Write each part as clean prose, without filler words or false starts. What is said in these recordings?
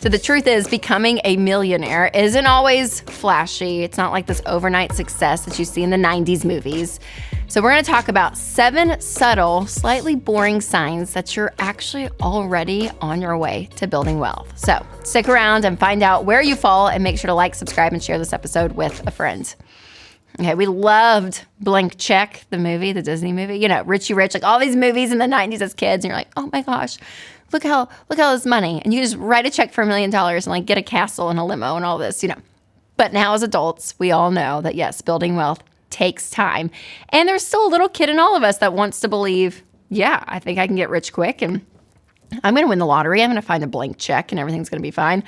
So the truth is, becoming a millionaire isn't always flashy. It's not like this overnight success that you see in the 90s movies. So we're gonna talk about 7 subtle, slightly boring signs that you're actually already on your way to building wealth. So stick around and find out where you fall, and make sure to like, subscribe, and share this episode with a friend. Okay, we loved Blank Check, the movie, the Disney movie. You know, Richie Rich, like all these movies in the 90s as kids, and you're like, oh my gosh, look how this money. And you just write a check for $1 million and like get a castle and a limo and all this, you know. But now as adults, we all know that yes, building wealth takes time. And there's still a little kid in all of us that wants to believe, yeah, I think I can get rich quick and I'm going to win the lottery. I'm going to find a blank check and everything's going to be fine.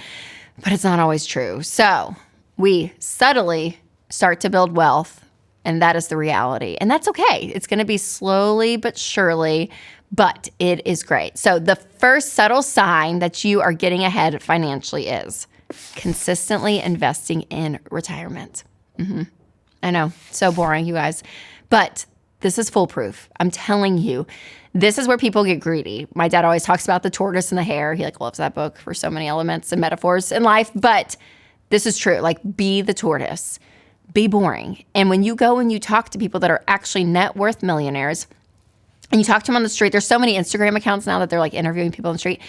But it's not always true. So we subtly start to build wealth, and that is the reality. And that's okay. It's going to be slowly but surely, but it is great. So the first subtle sign that you are getting ahead financially is consistently investing in retirement. I know, so boring, you guys. But this is foolproof. I'm telling you, this is where people get greedy. My dad always talks about the tortoise and the hare. He loves that book for so many elements and metaphors in life. But this is true. Be the tortoise. Be boring. And when you go and you talk to people that are actually net worth millionaires, and you talk to them on the street, there's so many Instagram accounts now that they're interviewing people on the street.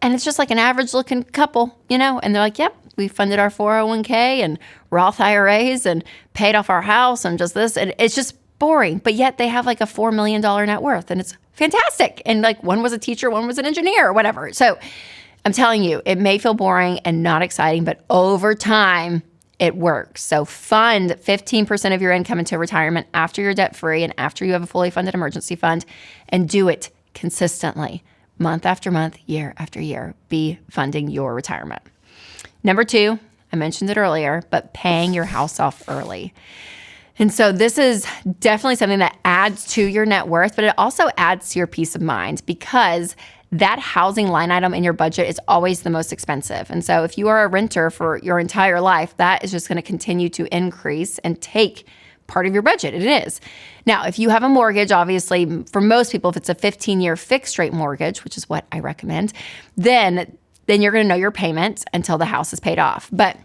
And it's just an average looking couple, and they're like, yep, we funded our 401k and Roth IRAs and paid off our house and just this. And it's just boring. But yet they have a $4 million net worth, and it's fantastic. And one was a teacher, one was an engineer or whatever. So I'm telling you, it may feel boring and not exciting, but over time, it works. So fund 15% of your income into retirement after you're debt-free and after you have a fully funded emergency fund, and do it consistently, month after month, year after year. Be funding your retirement. Number 2, I mentioned it earlier, but paying your house off early. And so this is definitely something that adds to your net worth, but it also adds to your peace of mind, because that housing line item in your budget is always the most expensive. And so if you are a renter for your entire life, that is just going to continue to increase and take part of your budget. It is. Now, if you have a mortgage, obviously, for most people, if it's a 15-year fixed rate mortgage, which is what I recommend, then you're going to know your payment until the house is paid off. But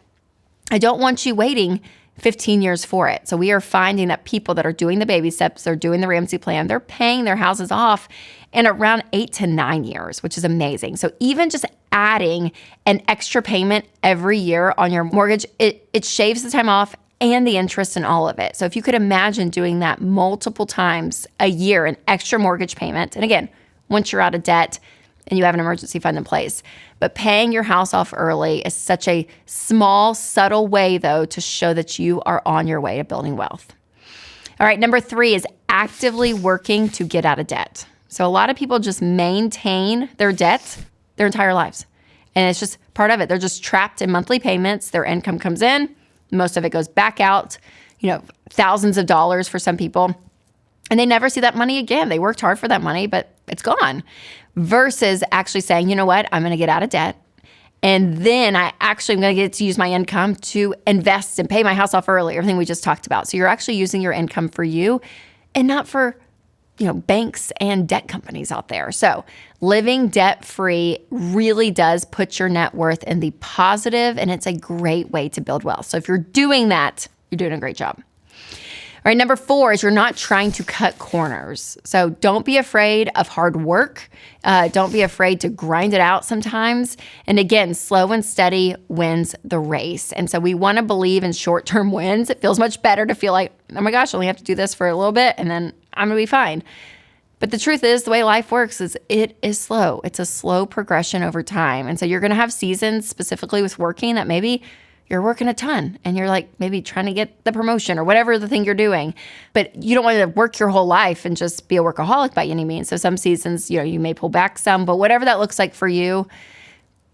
I don't want you waiting 15 years for it. So we are finding that people that are doing the baby steps, they're doing the Ramsey plan, they're paying their houses off in around 8 to 9 years, which is amazing. So even just adding an extra payment every year on your mortgage, it shaves the time off and the interest in all of it. So if you could imagine doing that multiple times a year, an extra mortgage payment, and again, once you're out of debt and you have an emergency fund in place. But paying your house off early is such a small, subtle way, though, to show that you are on your way to building wealth. All right, number 3 is actively working to get out of debt. So a lot of people just maintain their debt their entire lives. And it's just part of it. They're just trapped in monthly payments. Their income comes in. Most of it goes back out, thousands of dollars for some people. And they never see that money again. They worked hard for that money, but it's gone. Versus actually saying, you know what, I'm going to get out of debt. And then I actually am going to get to use my income to invest and pay my house off early, everything we just talked about. So you're actually using your income for you and not for, banks and debt companies out there. So living debt-free really does put your net worth in the positive, and it's a great way to build wealth. So if you're doing that, you're doing a great job. All right, number 4 is you're not trying to cut corners. So don't be afraid of hard work. Don't be afraid to grind it out sometimes. And again, slow and steady wins the race. And so we want to believe in short-term wins. It feels much better to feel like, oh my gosh, I only have to do this for a little bit and then I'm going to be fine. But the truth is, the way life works is it is slow. It's a slow progression over time. And so you're going to have seasons specifically with working that maybe you're working a ton and you're maybe trying to get the promotion or whatever the thing you're doing, but you don't want to work your whole life and just be a workaholic by any means. So some seasons, you may pull back some, but whatever that looks like for you,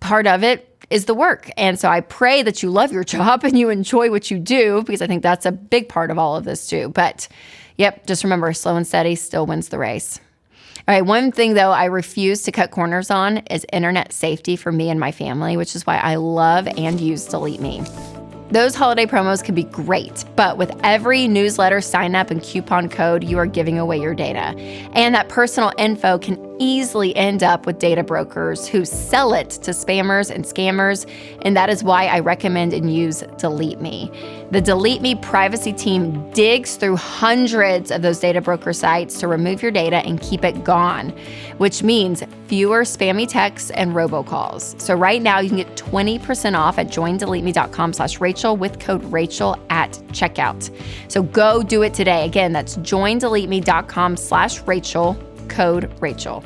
part of it is the work. And so I pray that you love your job and you enjoy what you do, because I think that's a big part of all of this too. But yep, just remember, slow and steady still wins the race. All right, one thing though I refuse to cut corners on is internet safety for me and my family, which is why I love and use Delete Me. Those holiday promos can be great, but with every newsletter sign up and coupon code, you are giving away your data. And that personal info can easily end up with data brokers who sell it to spammers and scammers, and that is why I recommend and use Delete Me. The Delete Me privacy team digs through hundreds of those data broker sites to remove your data and keep it gone, which means fewer spammy texts and robocalls. So right now you can get 20% off at joindeleteme.com/Rachel with code Rachel at checkout. So go do it today. Again, that's joindeleteme.com/Rachel, code Rachel.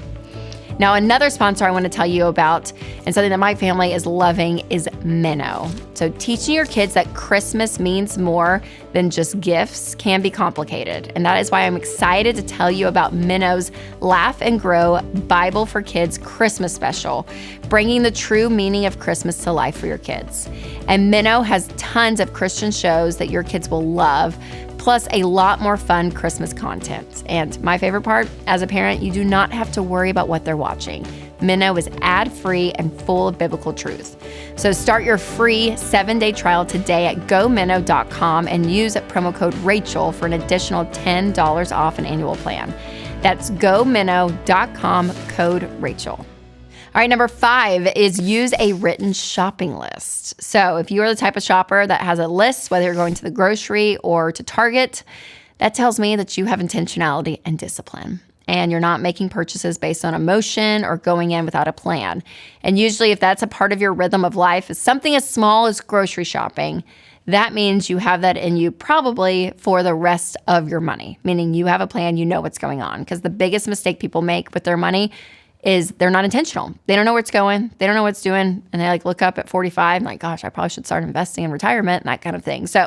Now, another sponsor I want to tell you about, and something that my family is loving, is Minnow. So teaching your kids that Christmas means more than just gifts can be complicated. And that is why I'm excited to tell you about Minnow's Laugh and Grow Bible for Kids Christmas special, bringing the true meaning of Christmas to life for your kids. And Minnow has tons of Christian shows that your kids will love, plus a lot more fun Christmas content. And my favorite part, as a parent, you do not have to worry about what they're watching. Minnow is ad-free and full of biblical truth. So start your free 7-day trial today at gominnow.com and use promo code Rachel for an additional $10 off an annual plan. That's gominnow.com, code Rachel. All right, number 5 is use a written shopping list. So if you are the type of shopper that has a list, whether you're going to the grocery or to Target, that tells me that you have intentionality and discipline, and you're not making purchases based on emotion or going in without a plan. And usually if that's a part of your rhythm of life, is something as small as grocery shopping, that means you have that in you probably for the rest of your money, meaning you have a plan, you know what's going on. Because the biggest mistake people make with their money is they're not intentional. They don't know where it's going. They don't know what it's doing. And they look up at 45 and gosh, I probably should start investing in retirement and that kind of thing. So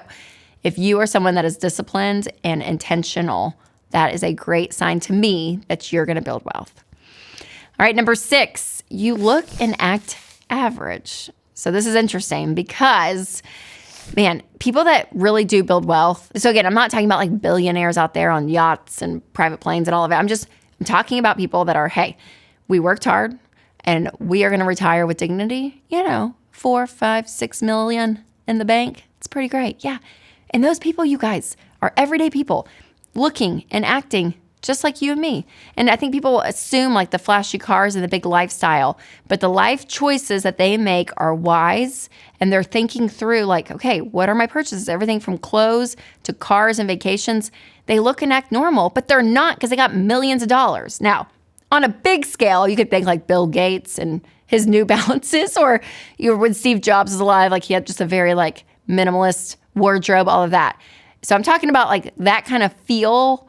if you are someone that is disciplined and intentional, that is a great sign to me that you're going to build wealth. All right, number 6, you look and act average. So this is interesting because, man, people that really do build wealth. So again, I'm not talking about billionaires out there on yachts and private planes and all of it. I'm talking about people that are, hey, we worked hard and we are going to retire with dignity, 4, 5, 6 million in the bank. It's pretty great. Yeah. And those people, you guys, are everyday people looking and acting just like you and me. And I think people assume the flashy cars and the big lifestyle, but the life choices that they make are wise, and they're thinking through okay, what are my purchases? Everything from clothes to cars and vacations. They look and act normal, but they're not because they got millions of dollars. Now, on a big scale, you could think Bill Gates and his New Balances, or when Steve Jobs was alive, he had just a very minimalist wardrobe, all of that. So I'm talking about that kind of feel,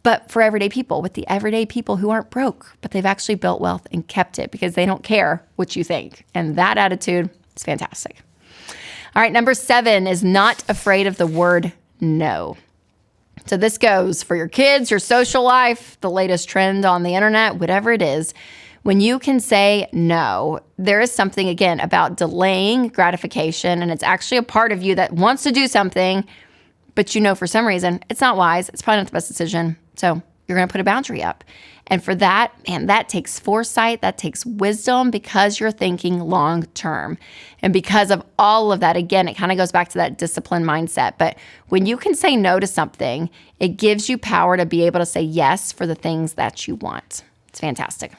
but for everyday people, with the everyday people who aren't broke, but they've actually built wealth and kept it because they don't care what you think. And that attitude is fantastic. All right, number 7 is not afraid of the word no. So this goes for your kids, your social life, the latest trend on the internet, whatever it is. When you can say no, there is something, again, about delaying gratification, and it's actually a part of you that wants to do something, but for some reason it's not wise. It's probably not the best decision. So you're going to put a boundary up. And for that, man, that takes foresight, that takes wisdom, because you're thinking long term. And because of all of that, again, it kind of goes back to that discipline mindset. But when you can say no to something, it gives you power to be able to say yes for the things that you want. It's fantastic.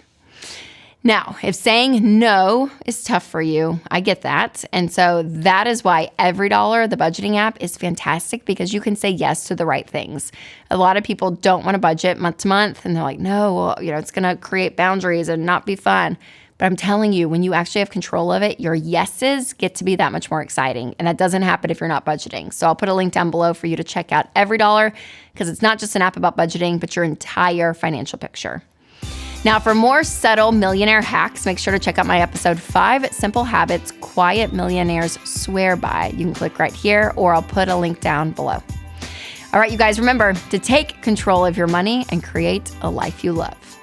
Now, if saying no is tough for you, I get that. And so that is why EveryDollar, the budgeting app, is fantastic, because you can say yes to the right things. A lot of people don't want to budget month to month, and they're like, no, well, it's going to create boundaries and not be fun. But I'm telling you, when you actually have control of it, your yeses get to be that much more exciting. And that doesn't happen if you're not budgeting. So I'll put a link down below for you to check out EveryDollar, because it's not just an app about budgeting, but your entire financial picture. Now, for more subtle millionaire hacks, make sure to check out my episode 5 Simple Habits Quiet Millionaires Swear By. You can click right here, or I'll put a link down below. All right, you guys, remember to take control of your money and create a life you love.